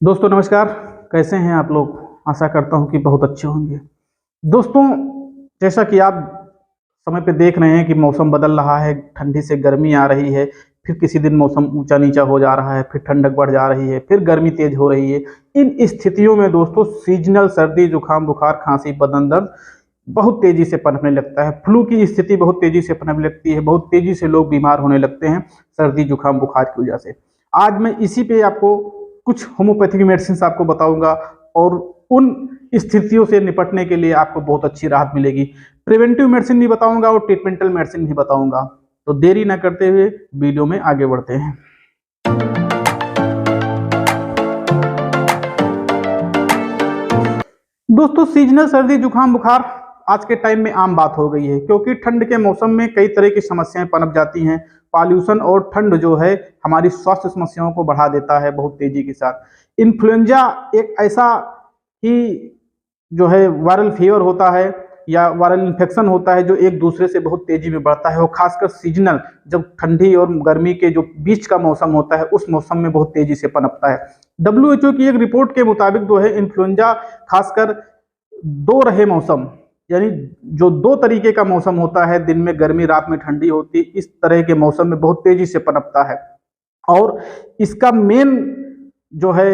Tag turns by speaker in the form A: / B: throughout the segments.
A: दोस्तों नमस्कार। कैसे हैं आप लोग? आशा करता हूं कि बहुत अच्छे होंगे। दोस्तों, जैसा कि आप समय पे देख रहे हैं कि मौसम बदल रहा है, ठंडी से गर्मी आ रही है, फिर किसी दिन मौसम ऊंचा नीचा हो जा रहा है, फिर ठंडक बढ़ जा रही है, फिर गर्मी तेज हो रही है। इन स्थितियों में दोस्तों सीजनल सर्दी जुकाम बुखार खांसी बदन दर्द बहुत तेजी से पनपने लगता है। फ्लू की स्थिति बहुत तेजी से पनपने लगती है, बहुत तेजी से लोग बीमार होने लगते हैं सर्दी जुकाम बुखार की वजह से। आज मैं इसी पे आपको कुछ होम्योपैथिक मेडिसिन आपको बताऊंगा और उन स्थितियों से निपटने के लिए आपको बहुत अच्छी राहत मिलेगी। प्रिवेंटिव मेडिसिन भी बताऊंगा और ट्रीटमेंटल मेडिसिन भी बताऊंगा। तो देरी ना करते हुए वीडियो में आगे बढ़ते हैं। दोस्तों, सीजनल सर्दी जुकाम बुखार आज के टाइम में आम बात हो गई है, क्योंकि ठंड के मौसम में कई तरह की समस्याएं पनप जाती हैं। पॉल्यूशन और ठंड जो है हमारी स्वास्थ्य समस्याओं को बढ़ा देता है बहुत तेजी के साथ। इन्फ्लुएंजा एक ऐसा ही जो है वायरल फीवर होता है या वायरल इन्फेक्शन होता है जो एक दूसरे से बहुत तेजी में बढ़ता है। वो खासकर सीजनल, जब ठंडी और गर्मी के जो बीच का मौसम होता है उस मौसम में बहुत तेजी से पनपता है। WHO की एक रिपोर्ट के मुताबिक जो है इन्फ्लुएंजा खासकर दो रहे मौसम, यानी जो दो तरीके का मौसम होता है, दिन में गर्मी रात में ठंडी होती, इस तरह के मौसम में बहुत तेजी से पनपता है। और इसका मेन जो है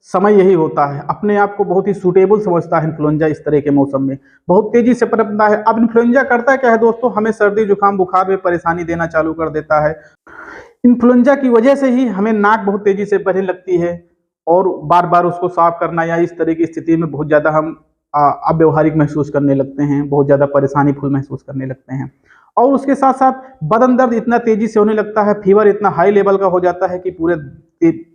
A: समय यही होता है। अपने आप को बहुत ही सूटेबल समझता है इन्फ्लुएंजा इस तरह के मौसम में बहुत तेजी से पनपता है। अब इन्फ्लुएंजा करता क्या है दोस्तों, हमें सर्दी जुकाम बुखार में परेशानी देना चालू कर देता है। इन्फ्लुएंजा की वजह से ही हमें नाक बहुत तेजी से बढ़ने लगती है और बार बार उसको साफ करना या इस तरह की स्थिति में बहुत ज़्यादा हम अव्यवहारिक महसूस करने लगते हैं, बहुत ज़्यादा परेशानी फुल महसूस करने लगते हैं। और उसके साथ साथ बदन दर्द इतना तेजी से होने लगता है, फीवर इतना हाई लेवल का हो जाता है कि पूरे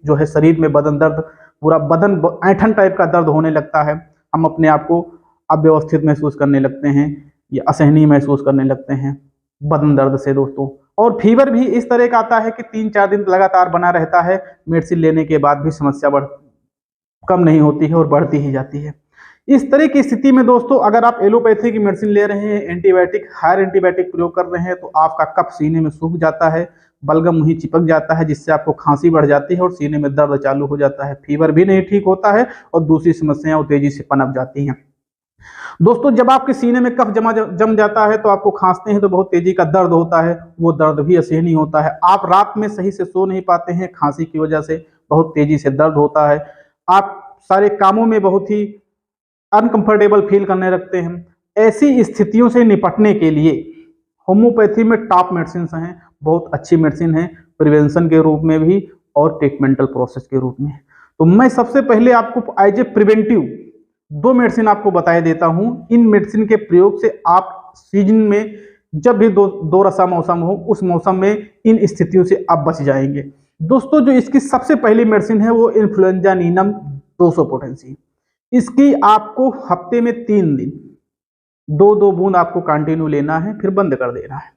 A: जो है शरीर में बदन दर्द, पूरा बदन ऐंठन टाइप का दर्द होने लगता है। हम अपने आप को अव्यवस्थित महसूस करने लगते हैं या असहनीय महसूस करने लगते हैं बदन दर्द से दोस्तों। और फीवर भी इस तरह का आता है कि 3-4 दिन लगातार बना रहता है। मेडिसिन लेने के बाद भी समस्या कम नहीं होती है और बढ़ती ही जाती है। इस तरह की स्थिति में दोस्तों अगर आप एलोपैथी की मेडिसिन ले रहे हैं, एंटीबायोटिक हायर एंटीबायोटिक प्रयोग कर रहे हैं, तो आपका कफ सीने में सूख जाता है, बलगम वहीं चिपक जाता है, जिससे आपको खांसी बढ़ जाती है और सीने में दर्द चालू हो जाता है। फीवर भी नहीं ठीक होता है और दूसरी समस्याएं तेजी से पनप जाती हैं। दोस्तों, जब आपके सीने में कफ जम जाता है तो आपको खांसते हैं तो बहुत तेजी का दर्द होता है, वो दर्द भी असहनीय होता है। आप रात में सही से सो नहीं पाते हैं, खांसी की वजह से बहुत तेजी से दर्द होता है। आप सारे कामों में बहुत ही अनकंफर्टेबल फील करने लगते हैं। ऐसी स्थितियों से निपटने के लिए होम्योपैथी में टॉप मेडिसिन हैं, बहुत अच्छी मेडिसिन है प्रिवेंशन के रूप में भी और ट्रीटमेंटल प्रोसेस के रूप में। तो मैं सबसे पहले आपको एज ए प्रिवेंटिव दो मेडिसिन आपको बताए देता हूं। इन मेडिसिन के प्रयोग से आप सीजन में जब भी दो रसा मौसम हो उस मौसम में इन स्थितियों से आप बच जाएंगे। दोस्तों, जो इसकी सबसे पहली मेडिसिन है वो इन्फ्लुएंजा नीनम 200 पोटेंसी। इसकी आपको हफ्ते में 3 दिन 2-2 बूंद आपको कंटिन्यू लेना है, फिर बंद कर देना है।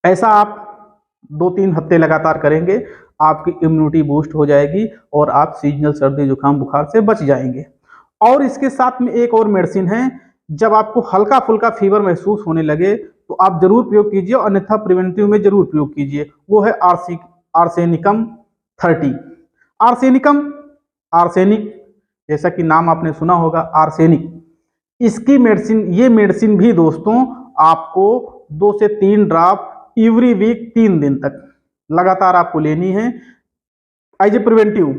A: ऐसा आप 2-3 हफ्ते लगातार करेंगे, आपकी इम्यूनिटी बूस्ट हो जाएगी और आप सीजनल सर्दी जुकाम बुखार से बच जाएंगे। और इसके साथ में एक और मेडिसिन है, जब आपको हल्का फुल्का फीवर महसूस होने लगे तो आप जरूर प्रयोग कीजिए, अन्यथा प्रिवेंटिव में जरूर प्रयोग कीजिए। वो है आर्सेनिकम 30। आर्सेनिकम, आर्सेनिक जैसा कि नाम आपने सुना होगा, आर्सेनिक। इसकी मेडिसिन, ये मेडिसिन भी दोस्तों आपको 2 से 3 ड्रॉप एवरी वीक 3 दिन तक लगातार आपको लेनी है। एज ए प्रिवेंटिव,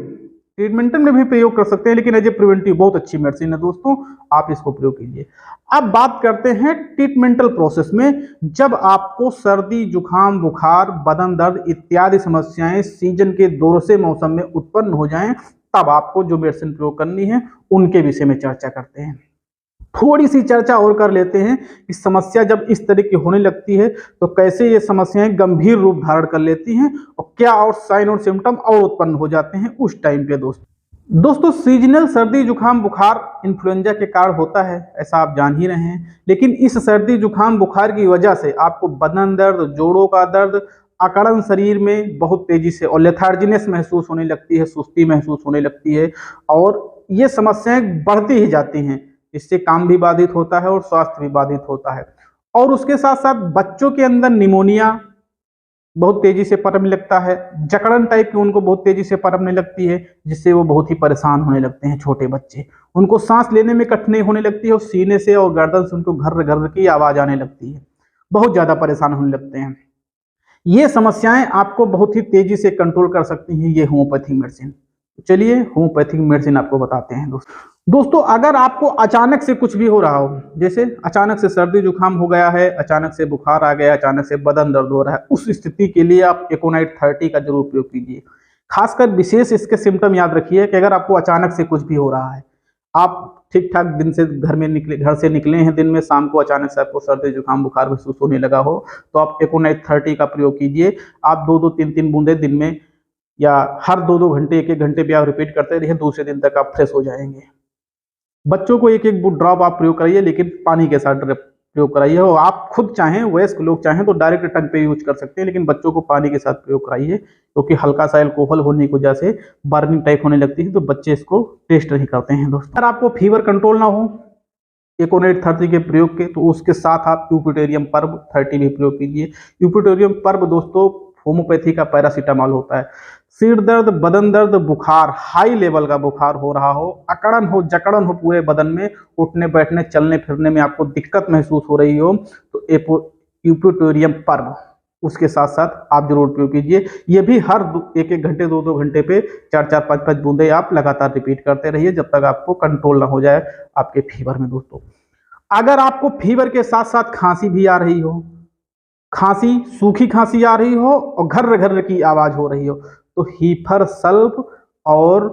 A: ट्रीटमेंटल में भी प्रयोग कर सकते हैं, लेकिन एज ए प्रिवेंटिव बहुत अच्छी मेडिसिन है दोस्तों, आप इसको प्रयोग कीजिए। अब बात करते हैं ट्रीटमेंटल प्रोसेस में। जब आपको सर्दी जुकाम बुखार बदन दर्द इत्यादि समस्याएं सीजन के दोरसे मौसम में उत्पन्न हो जाएं, तब आपको जो मेडिसिन प्रयोग करनी है उनके विषय में चर्चा करते हैं। थोड़ी सी चर्चा और कर लेते हैं कि समस्या जब इस तरह की होने लगती है तो कैसे ये समस्याएं गंभीर रूप धारण कर लेती हैं और क्या और साइन और सिम्टम और उत्पन्न हो जाते हैं उस टाइम पे। दोस्तों सीजनल सर्दी जुकाम बुखार इन्फ्लुएंजा के कारण होता है, ऐसा आप जान ही रहे हैं। लेकिन इस सर्दी जुकाम बुखार की वजह से आपको बदन दर्द, जोड़ों का दर्द, अकड़न शरीर में बहुत तेजी से और लेथार्जिनेस महसूस होने लगती है, सुस्ती महसूस होने लगती है और ये समस्याएं बढ़ती ही जाती हैं। इससे काम भी बाधित होता है और स्वास्थ्य भी बाधित होता है। और उसके साथ साथ बच्चों के अंदर निमोनिया, बहुत तेजी से पनपने लगता है, जकड़न टाइप की उनको बहुत तेजी से पनपने लगती है, जिससे वो बहुत ही परेशान होने लगते हैं छोटे बच्चे। उनको सांस लेने में कठिनाई होने लगती है और सीने से और गर्दन से उनको घर्र घर्र की आवाज आने लगती है, बहुत ज्यादा परेशान होने लगते हैं। ये समस्याएं आपको बहुत ही तेजी से कंट्रोल कर सकती हैं ये होम्योपैथिक मेडिसिन। चलिए होम्योपैथिक मेडिसिन आपको बताते हैं दोस्तों। अगर आपको अचानक से कुछ भी हो रहा हो, जैसे अचानक से सर्दी जुकाम हो गया है, अचानक से बुखार आ गया, अचानक से बदन दर्द हो रहा है, उस स्थिति के लिए आप एकोनाइट 30 का जरूर उपयोग कीजिए। खासकर विशेष इसके सिम्टम याद रखिए कि अगर आपको अचानक से कुछ भी हो रहा है, आप ठीक ठाक दिन से घर से निकले हैं, दिन में शाम को अचानक से आपको सर्दी जुकाम बुखार महसूस होने लगा हो, तो आप एकोनाइट 30 का प्रयोग कीजिए। आप 2-2 3-3 बूंदे दिन में या हर 2-2 घंटे 1-1 घंटे पे आप रिपीट करते रहिए, दूसरे दिन तक आप फ्रेश हो जाएंगे। बच्चों को 1-1 ड्रॉप आप प्रयोग कराइए, लेकिन पानी के साथ प्रयोग कराइए। और आप खुद चाहें, वयस्क लोग चाहें तो डायरेक्ट टंग पे यूज कर सकते हैं, लेकिन बच्चों को पानी के साथ प्रयोग कराइए, क्योंकि हल्का सा अल्कोहल होने की वजह से बर्निंग टाइप होने लगती है, तो बच्चे इसको टेस्ट नहीं करते हैं दोस्तों। अगर आपको फीवर कंट्रोल ना हो एकोनाइट 30 के प्रयोग के, तो उसके साथ आप यूपिटोरियम पर्ब 30 भी प्रयोग कीजिए। यूपिटोरियम पर्ब दोस्तों होम्योपैथी का पैरासीटामॉल होता है। सिर दर्द, बदन दर्द, बुखार, हाई लेवल का बुखार हो रहा हो, अकड़न हो, जकड़न हो पूरे बदन में, उठने बैठने चलने फिरने में आपको दिक्कत महसूस हो रही हो, तो यूपिटोरियम पर्ब उसके साथ साथ आप जरूर प्रयोग कीजिए। ये भी हर 1-1 घंटे 2-2 घंटे पे 4-4 5-5 बूंदे आप लगातार रिपीट करते रहिए, जब तक आपको कंट्रोल ना हो जाए आपके फीवर में दोस्तों। अगर आपको फीवर के साथ साथ खांसी भी आ रही हो, खांसी, सूखी खांसी आ रही हो और घर्र घर्र की आवाज हो रही हो, तो हीफर सल्फ और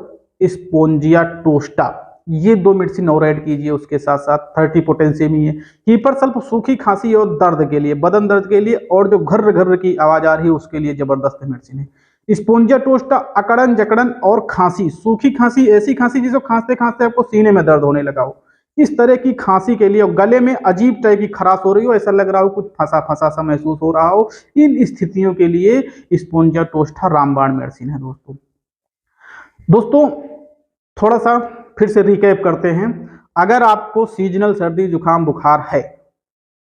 A: स्पोंजिया टोस्टा ये 2 मेडिसिन और ऐड कीजिए उसके साथ साथ। 30 पोटेंशियम ही है। हीफर सल्फ सूखी खांसी और दर्द के लिए, बदन दर्द के लिए, और जो घर्र घर्र की आवाज आ रही है उसके लिए जबरदस्त मेडिसिन है। स्पोंजिया टोस्टा अकड़न जकड़न और खांसी, सूखी खांसी, ऐसी खांसी जिसको खांसते खांसते आपको सीने में दर्द होने लगा हो, इस तरह की खांसी के लिए, और गले में अजीब टाइप की खराश हो रही हो, ऐसा लग रहा हो कुछ फंसा फंसा सा महसूस हो रहा हो, इन स्थितियों के लिए स्पोंजिया टोस्टा रामबाण मेडिसिन है दोस्तों। थोड़ा सा फिर से रिकैप करते हैं। अगर आपको सीजनल सर्दी जुकाम बुखार है,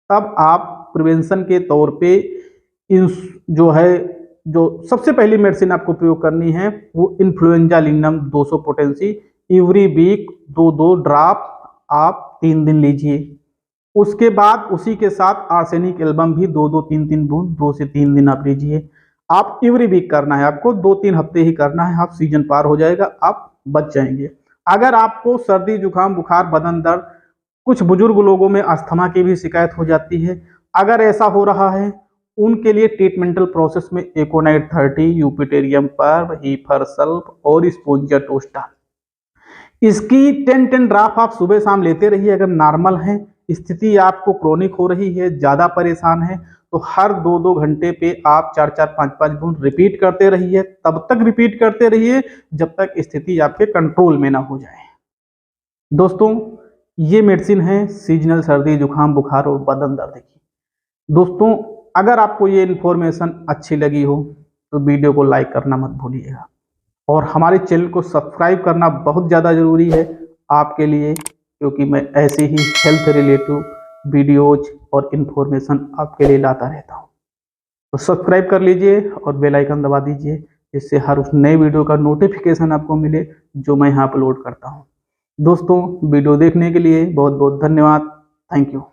A: तब आप प्रिवेंशन के तौर पे इन जो सबसे पहली मेडिसिन आपको प्रयोग करनी है वो influenza lignum 200 potency every week 2-2 drop आप 3 दिन लीजिए। उसके बाद उसी के साथ आर्सेनिक एल्बम भी 2-2 3-3 बूंद 2 से 3 दिन आप लीजिए। आप एवरी वीक करना है, आपको 2-3 हफ्ते ही करना है, आप सीजन पार हो जाएगा, आप बच जाएंगे। अगर आपको सर्दी जुकाम बुखार बदन दर्द, कुछ बुजुर्ग लोगों में अस्थमा की भी शिकायत हो जाती है, अगर ऐसा हो रहा है उनके लिए ट्रीटमेंटल प्रोसेस में एकोनाइट 30, यूपिटोरियम पर्ब, हीफर सल्फ और स्पोंजिया टोस्टा, इसकी 10-10 ड्रॉप आप सुबह शाम लेते रहिए। अगर नॉर्मल है, स्थिति आपको क्रोनिक हो रही है, ज्यादा परेशान है, तो हर 2-2 घंटे पे आप 4-4 5-5 बूंद रिपीट करते रहिए। तब तक रिपीट करते रहिए जब तक स्थिति आपके कंट्रोल में ना हो जाए दोस्तों। ये मेडिसिन है सीजनल सर्दी जुकाम बुखार और बदन दर्द की। दोस्तों अगर आपको ये इन्फॉर्मेशन अच्छी लगी हो तो वीडियो को लाइक करना मत भूलिएगा, और हमारे चैनल को सब्सक्राइब करना बहुत ज़्यादा ज़रूरी है आपके लिए, क्योंकि मैं ऐसे ही हेल्थ रिलेटिव वीडियोज और इन्फॉर्मेशन आपके लिए लाता रहता हूँ। तो सब्सक्राइब कर लीजिए और बेल आइकन दबा दीजिए, जिससे हर उस नए वीडियो का नोटिफिकेशन आपको मिले जो मैं यहाँ अपलोड करता हूँ। दोस्तों वीडियो देखने के लिए बहुत बहुत धन्यवाद। Thank you.